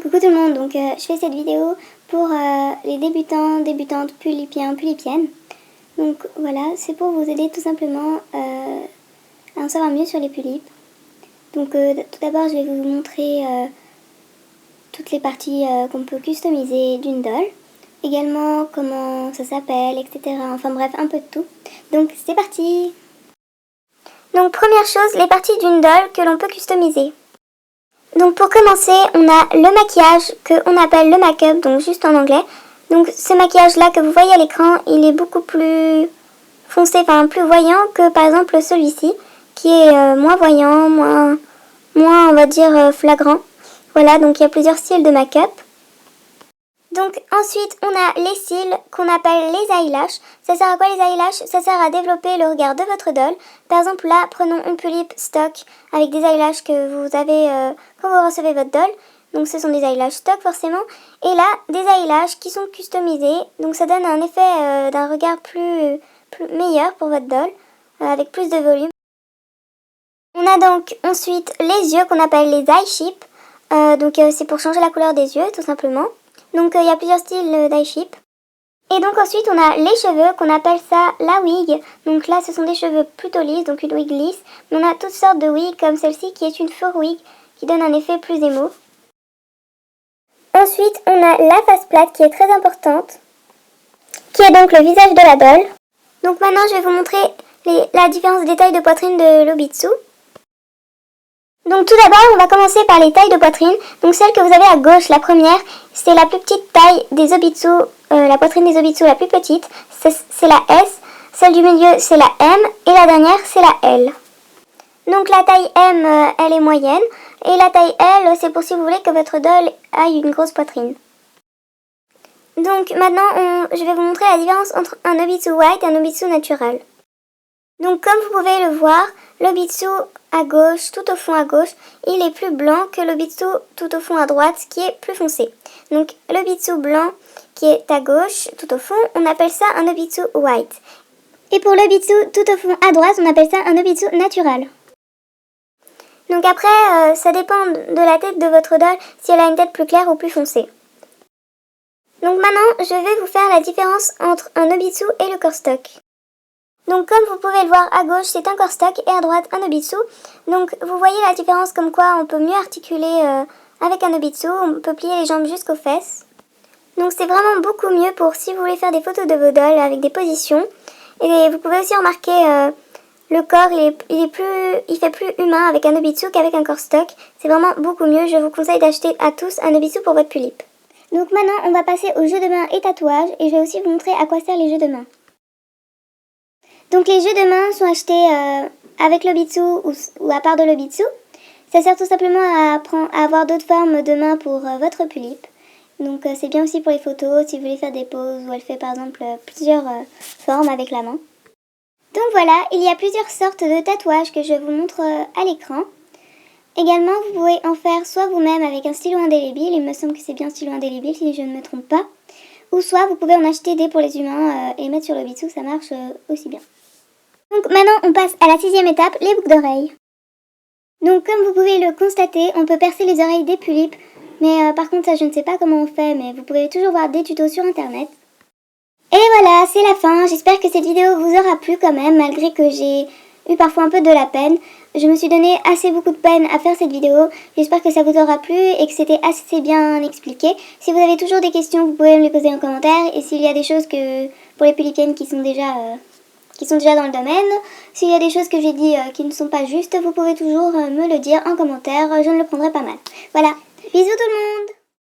Coucou tout le monde, donc je fais cette vidéo pour les débutants, débutantes, pulipiens, pulipiennes. Donc voilà, c'est pour vous aider tout simplement à en savoir mieux sur les pulipes. Donc tout d'abord je vais vous montrer toutes les parties qu'on peut customiser d'une doll. Également comment ça s'appelle, etc. Enfin bref, un peu de tout. Donc c'est parti! Donc première chose, les parties d'une doll que l'on peut customiser. Donc pour commencer, on a le maquillage qu'on appelle le make-up, donc juste en anglais. Donc ce maquillage-là que vous voyez à l'écran, il est beaucoup plus foncé, enfin plus voyant que par exemple celui-ci, qui est moins voyant, moins on va dire flagrant. Voilà, donc il y a plusieurs styles de make-up. Donc ensuite, on a les cils qu'on appelle les eyelashes. Ça sert à quoi les eyelashes? Ça sert à développer le regard de votre doll. Par exemple, là, prenons une pulipe stock avec des eyelashes que vous avez quand vous recevez votre doll. Donc ce sont des eyelashes stock forcément. Et là, des eyelashes qui sont customisés. Donc ça donne un effet d'un regard plus meilleur pour votre doll, avec plus de volume. On a donc ensuite les yeux qu'on appelle les eye shape. Donc c'est pour changer la couleur des yeux, tout simplement. Donc il y a plusieurs styles d'eye shape. Et donc ensuite on a les cheveux qu'on appelle ça la wig. Donc là ce sont des cheveux plutôt lisses, donc une wig lisse. Mais on a toutes sortes de wigs comme celle-ci qui est une fur wig qui donne un effet plus émo. Ensuite on a la face plate qui est très importante, qui est donc le visage de la doll. Donc maintenant je vais vous montrer la différence des tailles de poitrine de l'Obitsu. Donc tout d'abord, on va commencer par les tailles de poitrine. Donc celle que vous avez à gauche, la première, c'est la plus petite taille des Obitsu, la poitrine des Obitsu la plus petite, c'est la S. Celle du milieu, c'est la M. Et la dernière, c'est la L. Donc la taille M, elle est moyenne. Et la taille L, c'est pour si vous voulez que votre doll aille une grosse poitrine. Donc maintenant, je vais vous montrer la différence entre un Obitsu white et un Obitsu naturel. Donc comme vous pouvez le voir, l'Obitsu à gauche, tout au fond à gauche, il est plus blanc que l'Obitsu tout au fond à droite, qui est plus foncé. Donc l'Obitsu blanc qui est à gauche, tout au fond, on appelle ça un Obitsu white. Et pour l'Obitsu tout au fond à droite, on appelle ça un Obitsu naturel. Donc après, ça dépend de la tête de votre doll, si elle a une tête plus claire ou plus foncée. Donc maintenant, je vais vous faire la différence entre un Obitsu et le corps stock. Donc comme vous pouvez le voir, à gauche c'est un corps stock et à droite un Obitsu. Donc vous voyez la différence comme quoi on peut mieux articuler avec un Obitsu, on peut plier les jambes jusqu'aux fesses. Donc c'est vraiment beaucoup mieux pour si vous voulez faire des photos de vos dolls avec des positions. Et vous pouvez aussi remarquer le corps, il fait plus humain avec un Obitsu qu'avec un corps stock. C'est vraiment beaucoup mieux, je vous conseille d'acheter à tous un Obitsu pour votre pulipe. Donc maintenant on va passer aux jeux de main et tatouages et je vais aussi vous montrer à quoi servent les jeux de main. Donc les jeux de main sont achetés avec l'Obitsu ou à part de l'Obitsu. Ça sert tout simplement à avoir d'autres formes de main pour votre pulipe. Donc c'est bien aussi pour les photos, si vous voulez faire des poses où elle fait par exemple plusieurs formes avec la main. Donc voilà, il y a plusieurs sortes de tatouages que je vous montre à l'écran. Également, vous pouvez en faire soit vous-même avec un stylo indélébile, il me semble que c'est bien un stylo indélébile si je ne me trompe pas. Ou soit vous pouvez en acheter des pour les humains et mettre sur l'Obitsu, ça marche aussi bien. Donc maintenant on passe à la 6e étape, les boucles d'oreilles. Donc comme vous pouvez le constater, on peut percer les oreilles des pulipes, mais par contre ça je ne sais pas comment on fait, mais vous pouvez toujours voir des tutos sur internet. Et voilà, c'est la fin, j'espère que cette vidéo vous aura plu quand même, malgré que j'ai eu parfois un peu de la peine. Je me suis donné beaucoup de peine à faire cette vidéo, j'espère que ça vous aura plu et que c'était assez bien expliqué. Si vous avez toujours des questions, vous pouvez me les poser en commentaire, et s'il y a des choses pour les pulipiennes qui sont déjà dans le domaine. S'il y a des choses que j'ai dit qui ne sont pas justes, vous pouvez toujours me le dire en commentaire, je ne le prendrai pas mal. Voilà, bisous tout le monde!